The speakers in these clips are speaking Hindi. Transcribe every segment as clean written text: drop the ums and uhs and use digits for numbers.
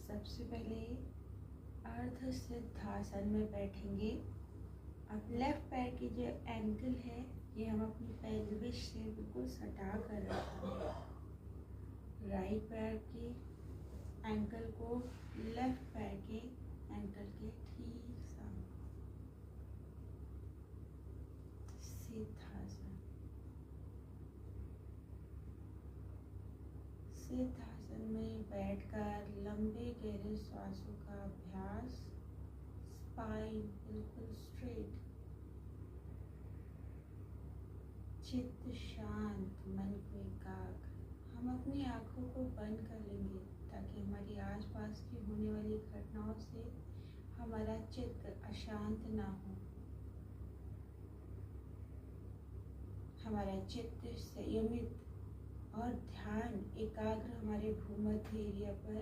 सबसे पहले अर्ध सिद्धासन में बैठेंगे। अब लेफ्ट पैर की जो एंकल है ये हम अपनी पेल्विस से बिल्कुल सटा कर रखेंगे। राइट पैर की एंकल को लेफ्ट पैर के एंकल के ठीक सामने। सिद्धासन। सिद्धासन में बैठकर लंबे गहरे श्वासों का अभ्यास। स्पाइन बिल्कुल स्ट्रेट, चित्त शांत, मन को एकाग्र। हम अपनी आँखों को बंद कर लेंगे ताकि हमारी आसपास की होने वाली घटनाओं से हमारा चित्त अशांत ना हो। हमारा चित्त संयमित और ध्यान एकाग्र हमारे भूमध्य एरिया पर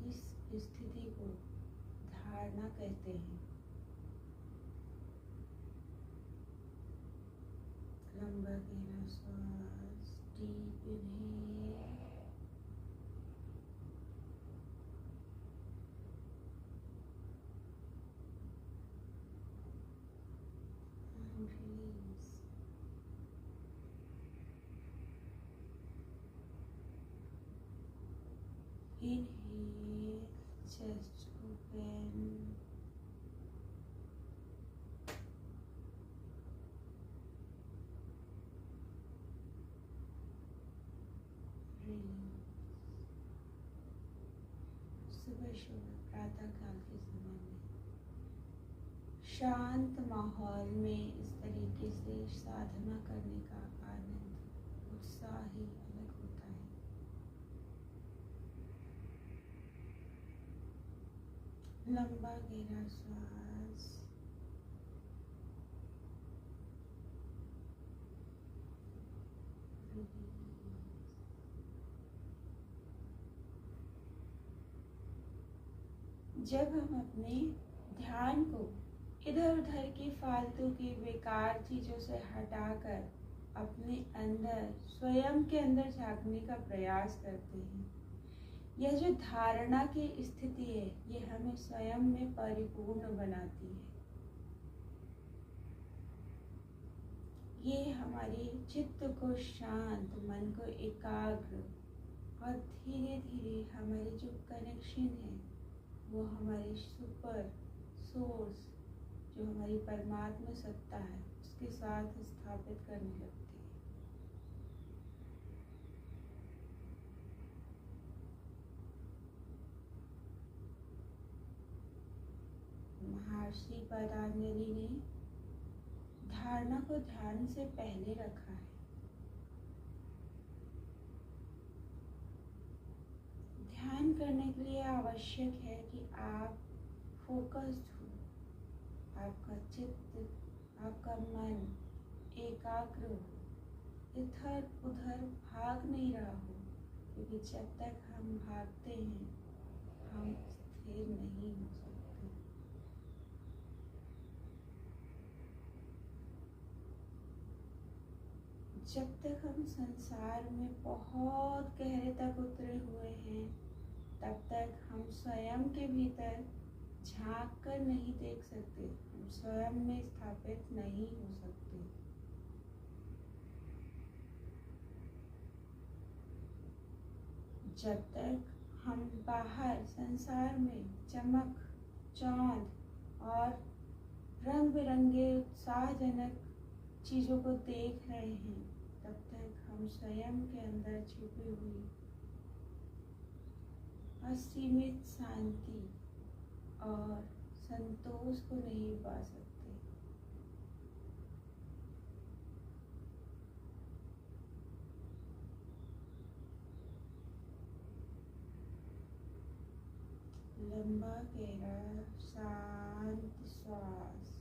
इस स्थिति को धारणा कहते हैं। लंबा गहरा श्वास, deep inhale and release. Inhale, chest open. Release. सुबह प्रातः काल के समय में शांत माहौल में इस तरीके से साधना करने का आनंद, उत्साह ही अलग होता है। लंबा गहरा श्वास, जब हम अपने ध्यान को इधर उधर की फालतू की बेकार चीजों से हटाकर अपने अंदर, स्वयं के अंदर झांकने का प्रयास करते हैं, यह जो धारणा की स्थिति है ये हमें स्वयं में परिपूर्ण बनाती है। ये हमारे चित्त को शांत, मन को एकाग्र और धीरे धीरे हमारे जो कनेक्शन है वो हमारे सुपर सोर्स, जो हमारी परमात्मा सत्ता है, उसके साथ स्थापित करने लगती है। महर्षि पतंजलि ने धारणा को ध्यान से पहले रखा है। ध्यान करने के लिए आवश्यक है कि आप फोकस्ड हो, आपका चित्त, आपका मन एकाग्र हो, इधर उधर भाग नहीं रहा हो, क्योंकि जब तक हम भागते हैं हम स्थिर नहीं हो सकते। जब तक हम संसार में बहुत गहरे तक उतरे हुए हैं तब तक हम स्वयं के भीतर झांक कर नहीं देख सकते, हम स्वयं में स्थापित नहीं हो सकते। जब तक हम बाहर संसार में चमक, चौंध और रंग बिरंगे उत्साहजनक चीज़ों को देख रहे हैं तब तक हम स्वयं के अंदर छिपी हुई असीमित शांति और संतोष को नहीं पा सकते। लंबा गहरा शांत श्वास,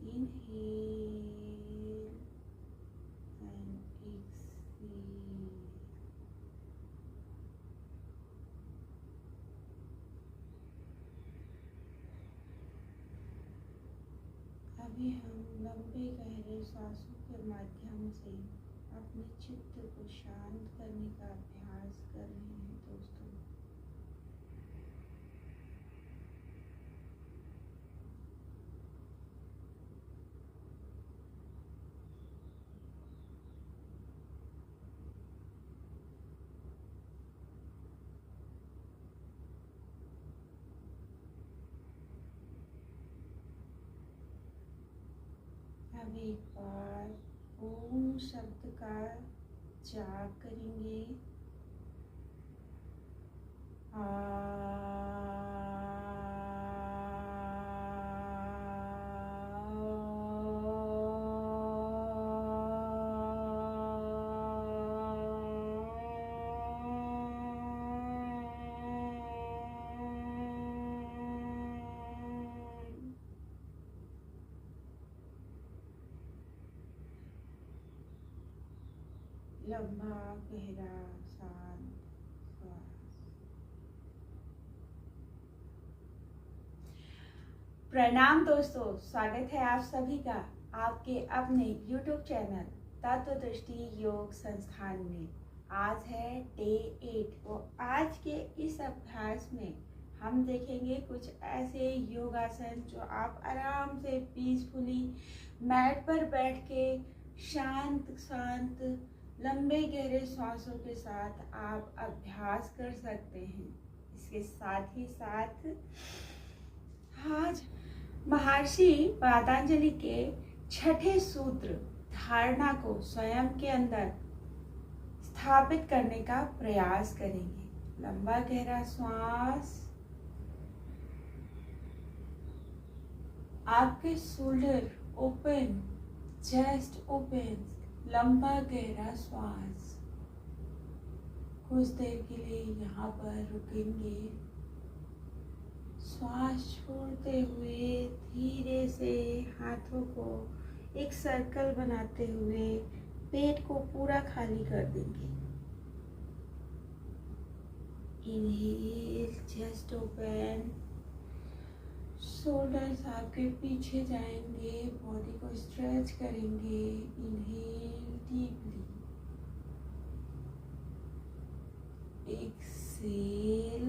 inhale and exhale. अभी हम लंबे गहरे सांसों के माध्यम से अपने चित्त को शांत करने का अभ्यास कर रहे हैं दोस्तों। अब एक बार ओम शब्द का जाप करेंगे। लंबा गहरा शांत श्वास। प्रणाम दोस्तों, स्वागत है आप सभी का आपके अपने YouTube चैनल तत्व दृष्टि योग संस्थान में। आज है डे 8 और आज के इस अभ्यास में हम देखेंगे कुछ ऐसे योगासन जो आप आराम से पीसफुली मैट पर बैठ के शांत शांत लंबे गहरे सांसों के साथ आप अभ्यास कर सकते हैं। इसके साथ ही साथ आज महर्षि पतंजलि के छठे सूत्र धारणा को स्वयं के अंदर स्थापित करने का प्रयास करेंगे। लंबा गहरा श्वास, आपके शोल्डर ओपन, चेस्ट ओपन, लंबा गहरा श्वास। कुछ देर के लिए यहाँ पर रुकेंगे। श्वास छोड़ते हुए धीरे से हाथों को एक सर्कल बनाते हुए पेट को पूरा खाली कर देंगे। इनहेल, चेस्ट ओपन, शोल्डर्स आपके पीछे जाएंगे, बॉडी को स्ट्रेच करेंगे। Inhale deeply, exhale,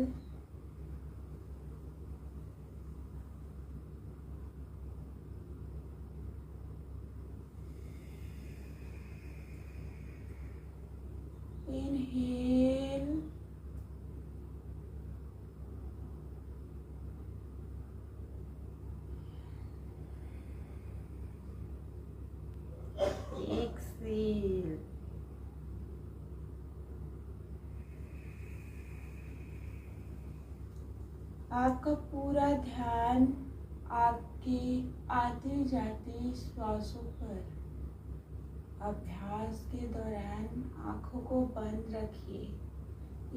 inhale, exhale. आपका पूरा ध्यान आपके आते जाते श्वासों पर। अभ्यास के दौरान आंखों को बंद रखिए।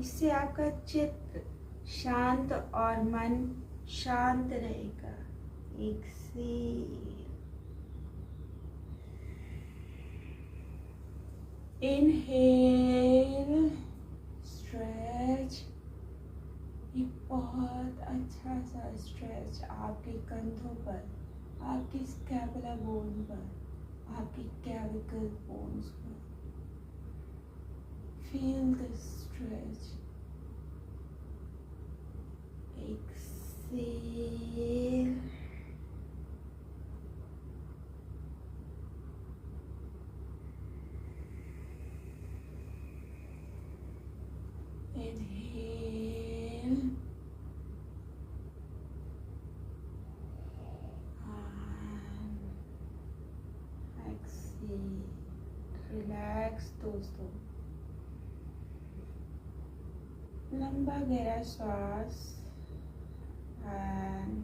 इससे आपका चित्त शांत और मन शांत रहेगा। Exhale, inhale, stretch. एक बहुत अच्छा सा स्ट्रेच आपके कंधों पर, आपकी स्कैपुला बोन पर, आपकी कैविकल बोन्स पर। Feel the stretch. Exhale, inhale and exhale. Relax दोस्तों। लंबा गहरा श्वास एंड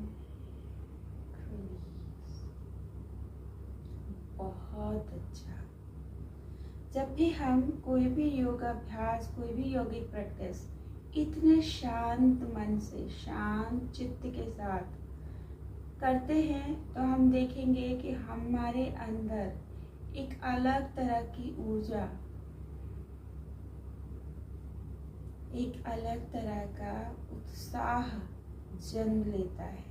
रिलीज। बहुत अच्छा। जब भी हम कोई भी योगा अभ्यास, कोई भी योगिक प्रैक्टिस इतने शांत मन से, शांत चित्त के साथ करते हैं तो हम देखेंगे कि हमारे अंदर एक अलग तरह की ऊर्जा, एक अलग तरह का उत्साह जन्म लेता है।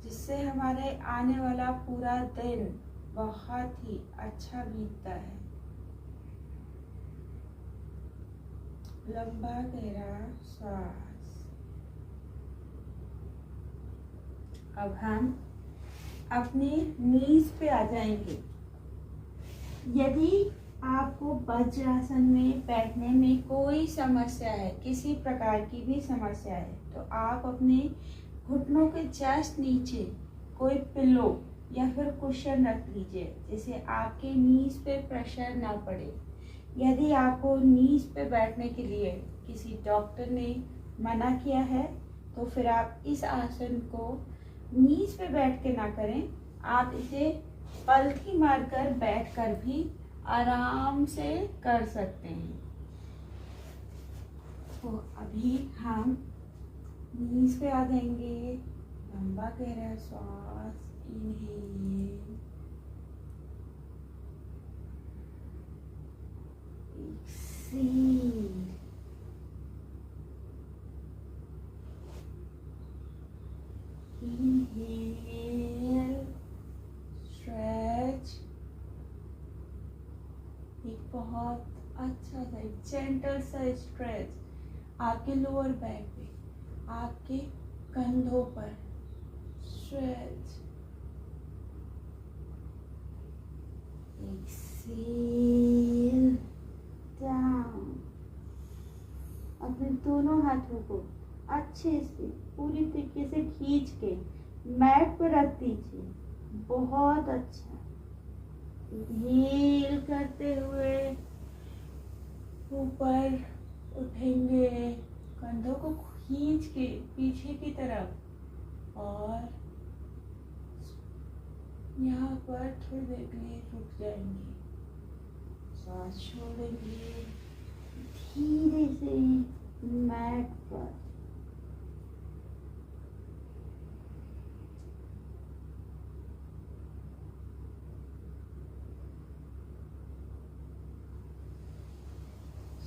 जिससे हमारे आने वाला पूरा दिन बहुत ही अच्छा बीतता है। लंबा गहरा श्वास। अब हम अपने नीज पे आ जाएंगे। यदि आपको वज्रासन में बैठने में कोई समस्या है, किसी प्रकार की भी समस्या है, तो आप अपने घुटनों के जस्ट नीचे कोई पिलो या फिर कुशन रख लीजिए, जिससे आपके नीज पे प्रेशर ना पड़े। यदि आपको नीज पे बैठने के लिए किसी डॉक्टर ने मना किया है, तो फिर आप इस आसन को नीज पे बैठ के ना करें, आप इसे पलथी मारकर बैठकर भी आराम से कर सकते हैं। तो अभी हम नीज पे आ जाएंगे। लंबा गहरा श्वास, इनहेल, एक्सहेल, इनहेल, स्ट्रेच। एक बहुत अच्छा सा जेंटल सा स्ट्रेच आपके लोअर बैक पे, आपके कंधों पर स्ट्रेच। Exhale down. अपने दोनों हाथों को अच्छे से पूरी तरीके से खींच के मैट पर रख दीजिए। बहुत अच्छा। इनहेल करते हुए ऊपर उठेंगे, कंधों को खींच के पीछे की तरफ, और यहाँ पर थोड़ी देर के लिए रुक जाएंगे। सांस छोड़ेंगे धीरे से मैट पर।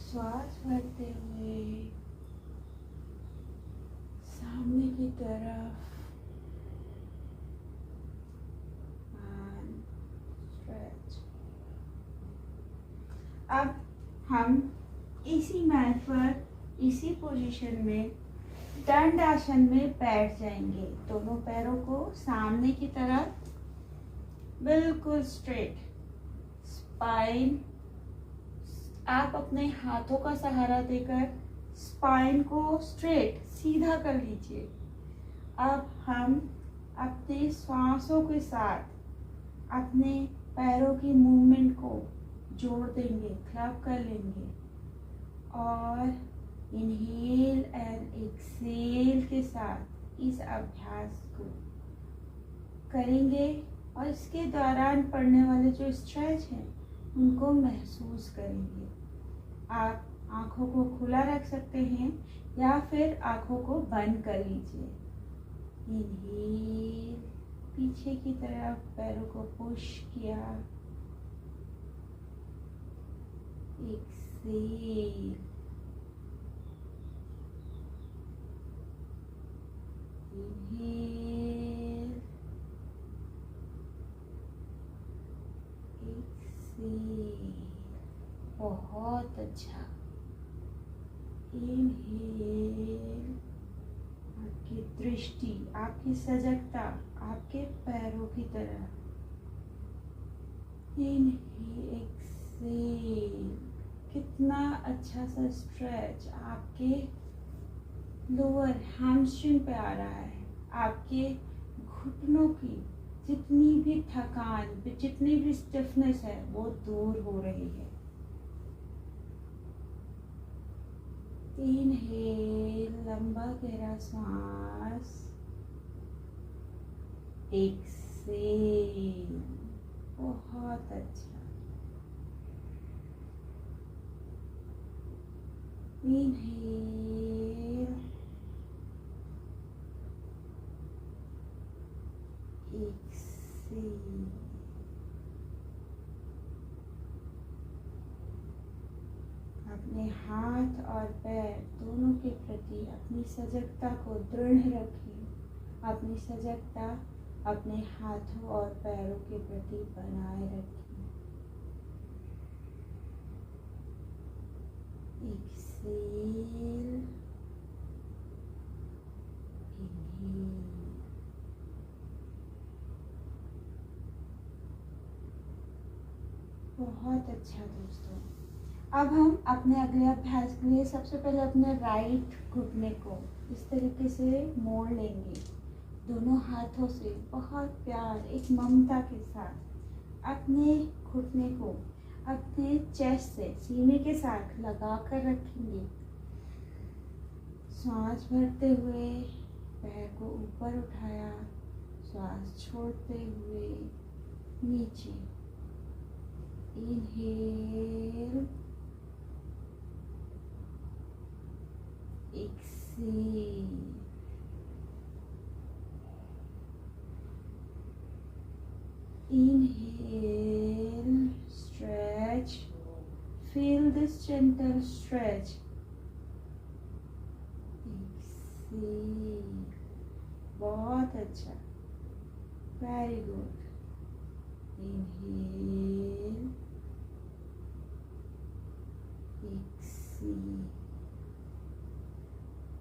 श्वास भरते हुए सामने की तरफ स्ट्रेच। अब हम इसी मैट पर, इसी पोजीशन में दंड आसन में बैठ जाएंगे। दोनों पैरों को सामने की तरफ बिल्कुल स्ट्रेट। स्पाइन, आप अपने हाथों का सहारा देकर स्पाइन को स्ट्रेट सीधा कर लीजिए। अब हम अपने श्वासों के साथ अपने पैरों की मूवमेंट को जोड़ देंगे, क्लब कर लेंगे, और इनहेल एंड एक्सहेल के साथ इस अभ्यास को करेंगे, और इसके दौरान पड़ने वाले जो स्ट्रेच हैं उनको महसूस करेंगे। आप आँखों को खुला रख सकते हैं या फिर आँखों को बंद कर लीजिए। इनहेल, पीछे की तरफ पैरों को पुश किया। Exhale, inhale, exhale. बहुत अच्छा। इनहेल, आपकी दृष्टि, आपकी सजगता आपके पैरों की तरफ। Inhale, exhale. कितना अच्छा सा स्ट्रेच आपके लोअर हैमस्ट्रिंग पे आ रहा है। आपके घुटनों की जितनी भी थकान, जितनी भी स्टिफनेस है, वो दूर हो रही है। इनहेल, लंबा गहरा सांस। एक्सहेल, बहुत अच्छा। Inhale, exhale. अपने हाथ और पैर दोनों के प्रति अपनी सजगता को दृढ़ रखिए। अपनी सजगता अपने हाथों और पैरों के प्रति बनाए रखें। Exhale, inhale. बहुत अच्छा दोस्तों। अब हम अपने अगले अभ्यास के लिए सबसे पहले अपने राइट घुटने को इस तरीके से मोड़ लेंगे, दोनों हाथों से बहुत प्यार, एक ममता के साथ अपने घुटने को अपने चेस्ट से, सीने के साथ लगा कर रखेंगे। सांस भरते हुए पैर को ऊपर उठाया, श्वास छोड़ते हुए नीचे। Inhale, exhale. Inhale, stretch, feel this gentle stretch. Exhale, बहुत अच्छा, very good. Inhale, exhale.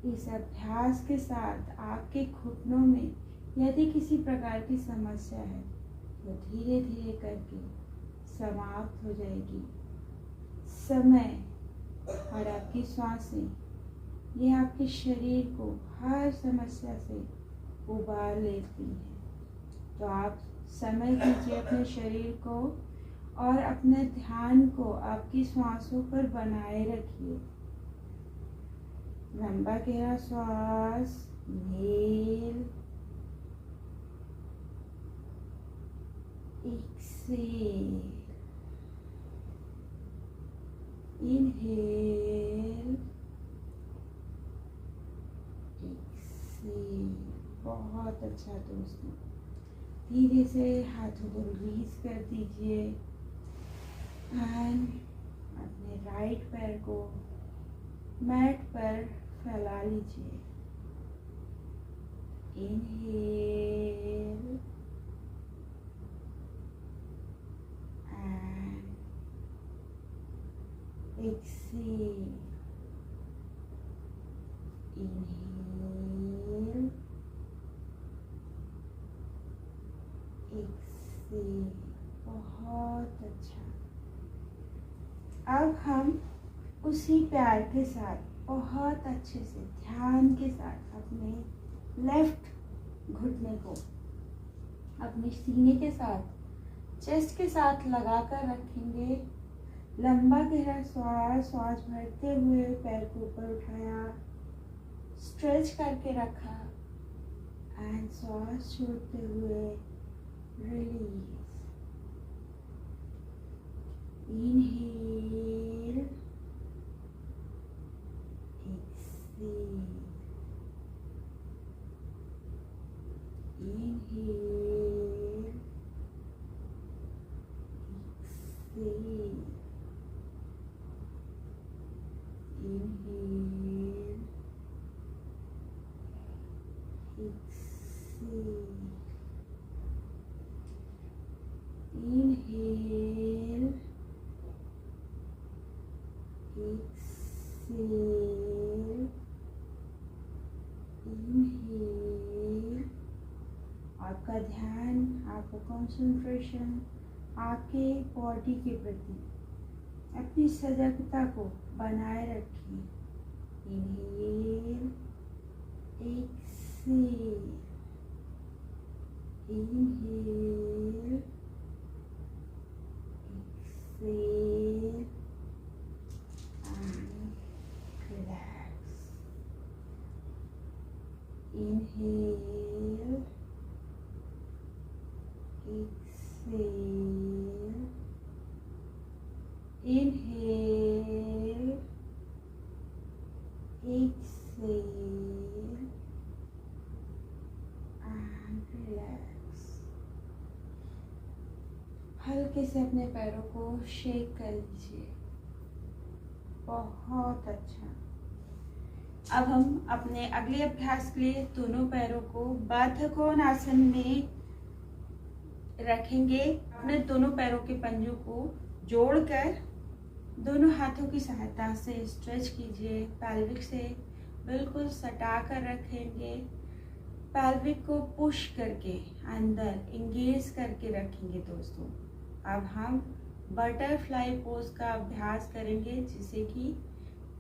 इस अभ्यास के साथ आपके घुटनों में यदि किसी प्रकार की समस्या है तो धीरे धीरे करके समाप्त हो जाएगी। समय और आपकी सांसें, ये आपके शरीर को हर समस्या से उबार लेती हैं। तो आप समय दीजिए अपने शरीर को और अपने ध्यान को आपकी सांसों पर बनाए रखिए। लंबा गहरा श्वास, इनहेल, एक्सेल, इनहेल, एक्सेल। बहुत अच्छा दोस्तों। धीरे से हाथों को रिलीज कर दीजिए एंड अपने राइट पैर को मैट पर फैला लीजिए। Inhale and exhale. Inhale, exhale. बहुत अच्छा। अब हम उसी प्यार के साथ बहुत अच्छे से ध्यान के साथ अपने लेफ्ट घुटने को अपने सीने के साथ, चेस्ट के साथ लगाकर रखेंगे। लंबा गहरा श्वास, श्वास भरते हुए पैर को ऊपर उठाया, स्ट्रेच करके रखा एंड श्वास छोड़ते हुए release. Inhale, exhale, inhale, exhale, inhale, exhale, inhale, exhale, inhale. आपका ध्यान, आपका कंसंट्रेशन आपके बॉडी के प्रति, अपनी सजगता को बनाए रखिए। Inhale, exhale, inhale, exhale and relax. Inhale, exhale, inhale, exhale and relax. हल्के से अपने पैरों को शेक कर लीजिए। बहुत अच्छा। अब हम अपने अगले अभ्यास के लिए दोनों पैरों को बार्धक कोणासन में रखेंगे। अपने दोनों पैरों के पंजों को जोड़कर दोनों हाथों की सहायता से स्ट्रेच कीजिए। पैल्विक से बिल्कुल सटा कर रखेंगे। पैल्विक को पुश करके अंदर इंगेज करके रखेंगे दोस्तों। अब हम बटरफ्लाई पोज का अभ्यास करेंगे, जिसे कि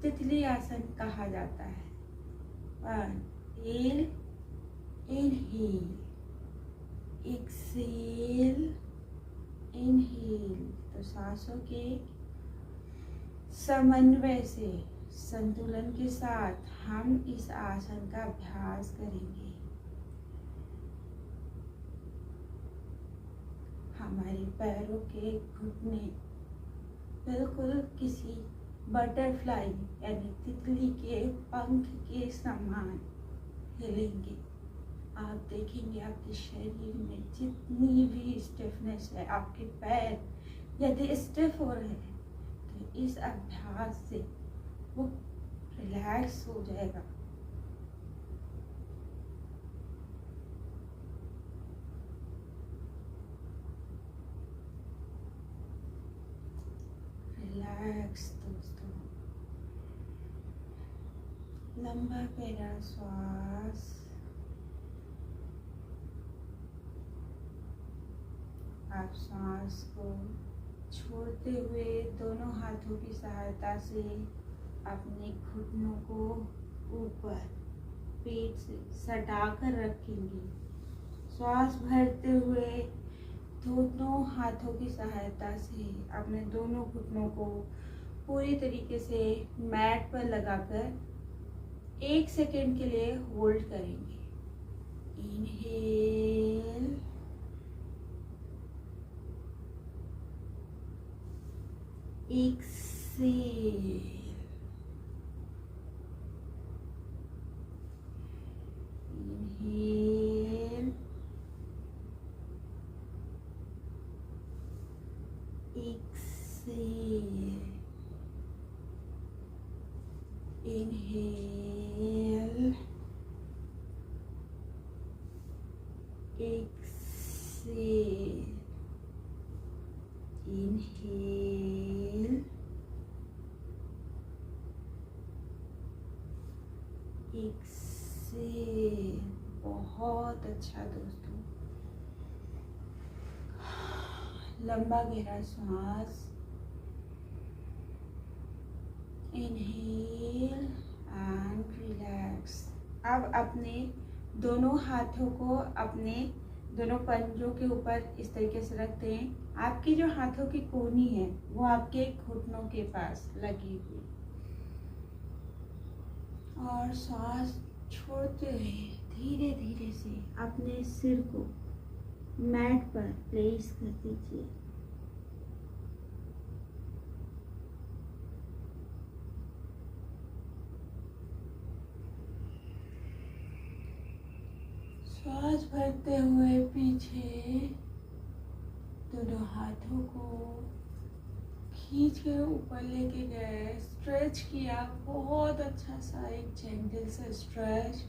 तितली आसन कहा जाता है। Inhale, inhale, exhale, inhale. तो सांसों के समन्वय से, संतुलन के साथ हम इस आसन का अभ्यास करेंगे। हमारे पैरों के घुटने बिल्कुल किसी बटरफ्लाई यानी तितली के पंख के समान हिलेंगे। आप देखेंगे आपके शरीर में जितनी भी स्टिफनेस है, आपके पैर यदि स्टिफ हो रहे हैं तो इस अभ्यास से वो रिलैक्स हो जाएगा। रिलैक्स दोस्तों। लंबा गहरा श्वास। आप सांस को छोड़ते हुए दोनों हाथों की सहायता से अपने घुटनों को ऊपर पेट से सटा कर रखेंगे। श्वास भरते हुए दोनों हाथों की सहायता से अपने दोनों घुटनों को पूरी तरीके से मैट पर लगाकर 1 सेकेंड के लिए होल्ड करेंगे। Inhale, exhale, inhale, exhale, inhale, exhale, inhale, exhale. बहुत अच्छा दोस्तों। लंबा गहरा श्वास। Inhale and relax. अब अपने दोनों हाथों को अपने दोनों पंजों के ऊपर इस तरीके से रख दें। आपकी जो हाथों की कोहनी है वो आपके घुटनों के पास लगी हुई, और श्वास छोड़ते हुए धीरे धीरे से अपने सिर को मैट पर प्लेस कर दीजिए। श्वास भरते हुए पीछे दोनों हाथों को खींच के ऊपर लेके गए, स्ट्रेच किया। बहुत अच्छा सा एक जेंटल सा स्ट्रेच।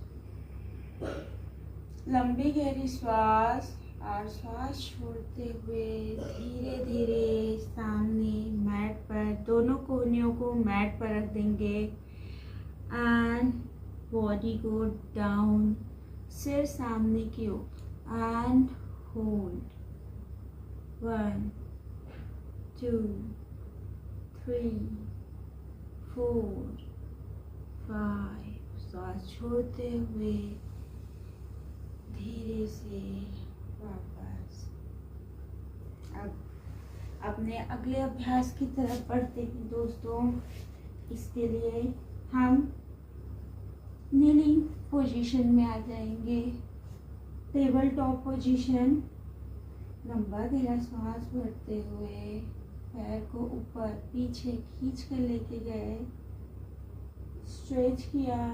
लंबी गहरी श्वास, और श्वास छोड़ते हुए धीरे धीरे सामने मैट पर दोनों कोहनियों को मैट पर रख देंगे एंड बॉडी को डाउन, सिर सामने की ओर एंड होल्ड। 1 2 3 4 5। श्वास छोड़ते हुए धीरे से वापस। अब अपने अगले अभ्यास की तरफ बढ़ते हैं दोस्तों। इसके लिए हम नीलिंग पोजीशन में आ जाएंगे। Table top position. लंबा गहरा श्वास भरते हुए पैर को ऊपर पीछे खींच कर लेके गए, स्ट्रेच किया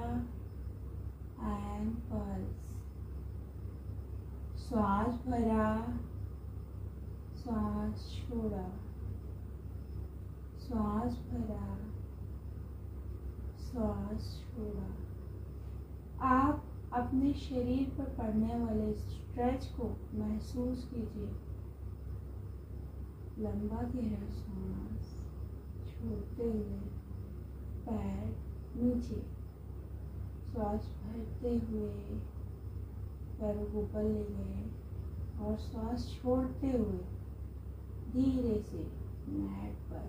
एंड पल्स। श्वास भरा, श्वास छोड़ा, श्वास भरा, श्वास छोड़ा। आप अपने शरीर पर पड़ने वाले स्ट्रेच को महसूस कीजिए। लंबा गहरा सांस छोड़ते हुए पैर नीचे, श्वास भरते हुए पैरों को ऊपर ले गए और श्वास छोड़ते हुए धीरे से मैट पर।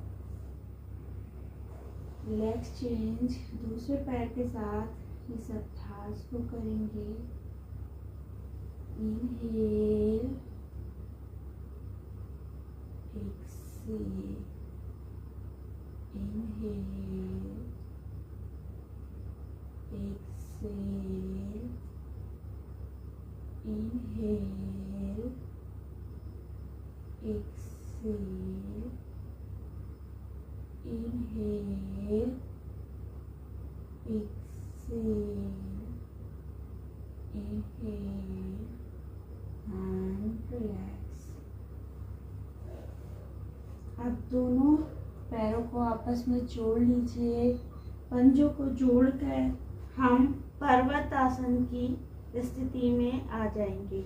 लेग्स चेंज, दूसरे पैर के साथ इस अभ्यास को करेंगे। Inhale, exhale, inhale, exhale, inhale, exhale, inhale, exhale, inhale and relax. अब दोनों पैरों को आपस में जोड़ लीजिए। पंजों को जोड़कर हम पर्वत आसन की स्थिति में आ जाएंगे।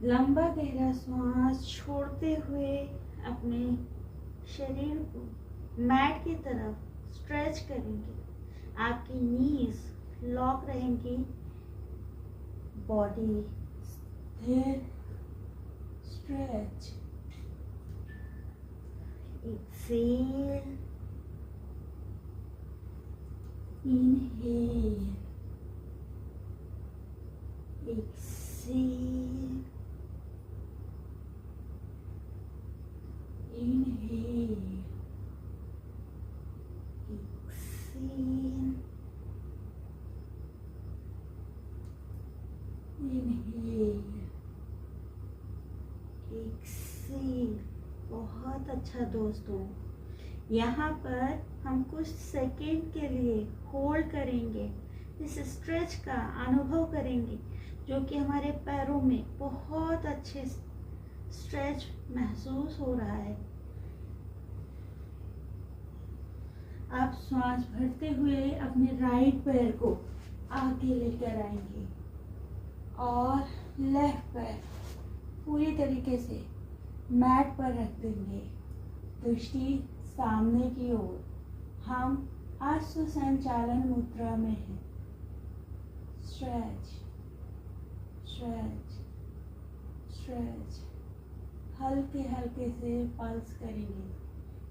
लंबा गहरा श्वास छोड़ते हुए अपने शरीर को मैट की तरफ स्ट्रेच करेंगे। आपकी नीज लॉक रहेंगी, बॉडी स्थिर, stretch. Exhale, inhale, exhale, inhale, exhale, inhale, exhale. बहुत अच्छा दोस्तों, यहाँ पर हम कुछ सेकेंड के लिए होल्ड करेंगे, इस स्ट्रेच का अनुभव करेंगे, जो कि हमारे पैरों में बहुत अच्छे स्ट्रेच महसूस हो रहा है। आप श्वास भरते हुए अपने राइट पैर को आगे लेकर आएंगे और लेफ्ट पैर पूरी तरीके से मैट पर रख देंगे, दृष्टि सामने की ओर। हम अश्व संचालन मुद्रा में हैं। Stretch, stretch, stretch. हल्के हल्के से पल्स करेंगे।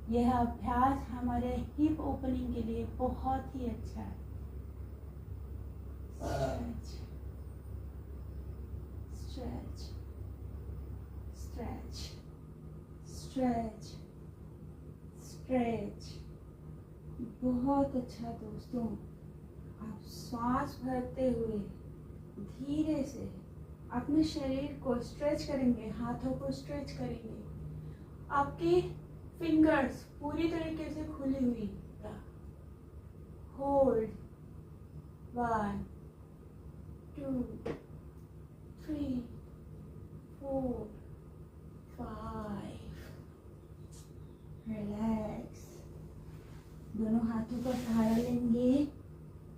यह अभ्यास हमारे हिप ओपनिंग के लिए बहुत ही अच्छा है। Stretch, stretch, stretch, stretch, stretch. बहुत अच्छा दोस्तों। आप श्वास भरते हुए धीरे से अपने शरीर को स्ट्रेच करेंगे, हाथों को स्ट्रेच करेंगे। आपकी फिंगर्स पूरी तरीके से खुली हुई। होल्ड 1 2 3 4 5। रिलैक्स। दोनों हाथों का सहारा लेंगे,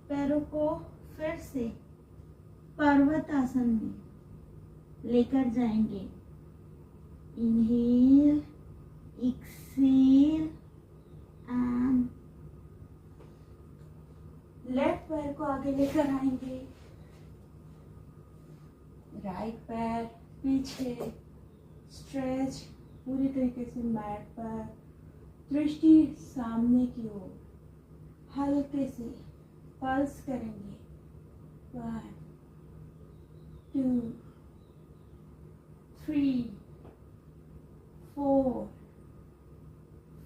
पैरों को फिर से पर्वत आसन में लेकर जाएंगे। इनहेल, एक्सेल एंड लेफ्ट पैर को आगे लेकर आएंगे, राइट पैर पीछे, स्ट्रेच पूरी तरीके से मैट पर, दृष्टि सामने की ओर। हल्के से पल्स करेंगे। 1 2 3 4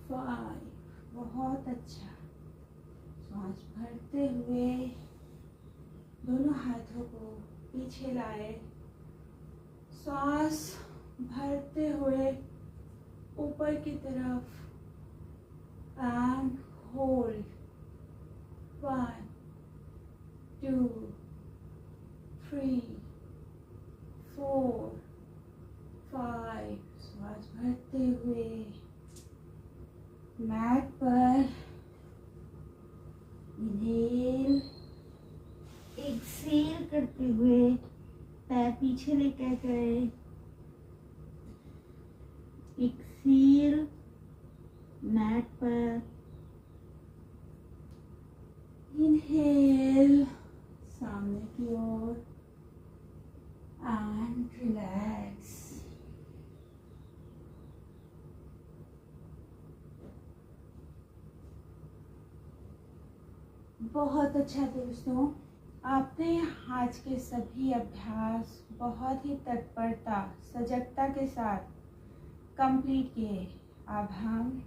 5। बहुत अच्छा। श्वास भरते हुए दोनों हाथों को पीछे लाए। श्वास भरते हुए ऊपर की तरफ एंड होल्ड 1 2 3 4 5। श्वास भरते हुए मैट पर इनहेल, पीछे लेकर गए, एक्सेल मैट पर, इनहेल सामने की ओर एंड रिलैक्स। बहुत अच्छा दोस्तों, आपने आज के सभी अभ्यास बहुत ही तत्परता सजगता के साथ कंप्लीट किए। अब हम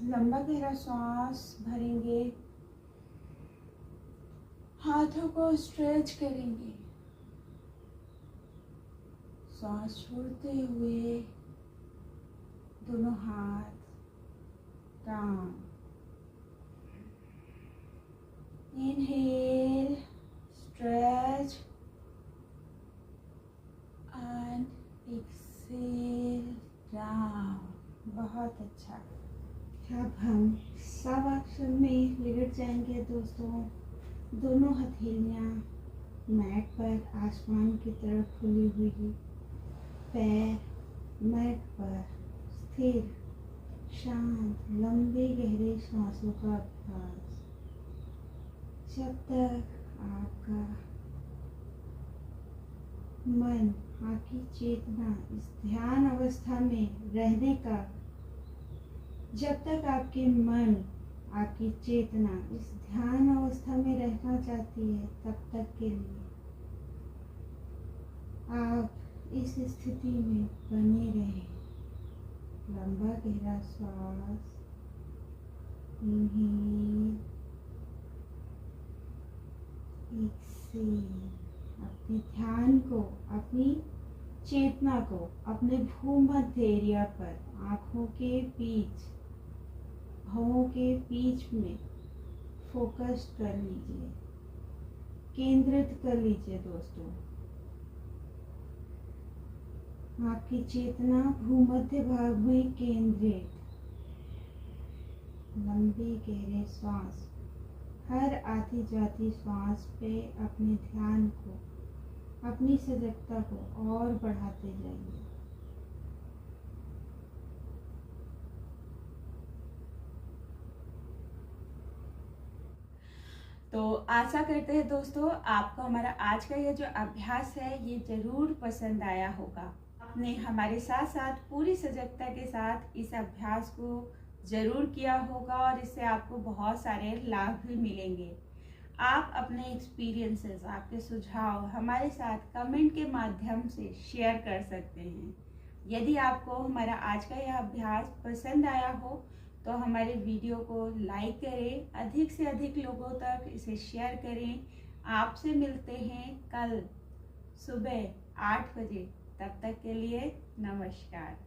लंबा गहरा सांस भरेंगे, हाथों को स्ट्रेच करेंगे, सांस छोड़ते हुए दोनों हाथ down, inhale stretch and exhale down. बहुत अच्छा। अब हम शवासन में लेट जाएंगे दोस्तों। दोनों हथेलियाँ मैट पर आसमान की तरफ खुली हुई, पैर मैट पर स्थिर, शांत, लंबे गहरे सांसों का अभ्यास। जब तक आपका मन, आपकी चेतना इस ध्यान अवस्था में रहने का, जब तक आपके मन, आपकी चेतना इस ध्यान अवस्था में रहना चाहती है, तब तक के लिए आप इस स्थिति में बने रहें। लंबा गहरा श्वास, इनहेल, एक्सेल। अपने ध्यान को, अपनी चेतना को अपने भूमध्य एरिया पर, आँखों के बीच, भौं के बीच में फोकस कर लीजिए, केंद्रित कर लीजिए दोस्तों। आपकी चेतना भूमध्य भाग में केंद्रित। लंबे गहरे सांस, हर आती जाती सांस पे अपने ध्यान को, अपनी सजगता को और बढ़ाते जाइए। तो आशा करते हैं दोस्तों आपको हमारा आज का ये जो अभ्यास है ये जरूर पसंद आया होगा। आपने हमारे साथ साथ पूरी सजगता के साथ इस अभ्यास को जरूर किया होगा और इससे आपको बहुत सारे लाभ भी मिलेंगे। आप अपने एक्सपीरियंसेस, आपके सुझाव हमारे साथ कमेंट के माध्यम से शेयर कर सकते हैं। यदि आपको हमारा आज का यह अभ्यास पसंद आया हो तो हमारे वीडियो को लाइक करें, अधिक से अधिक लोगों तक इसे शेयर करें। आपसे मिलते हैं कल सुबह 8 बजे। तब तक के लिए नमस्कार।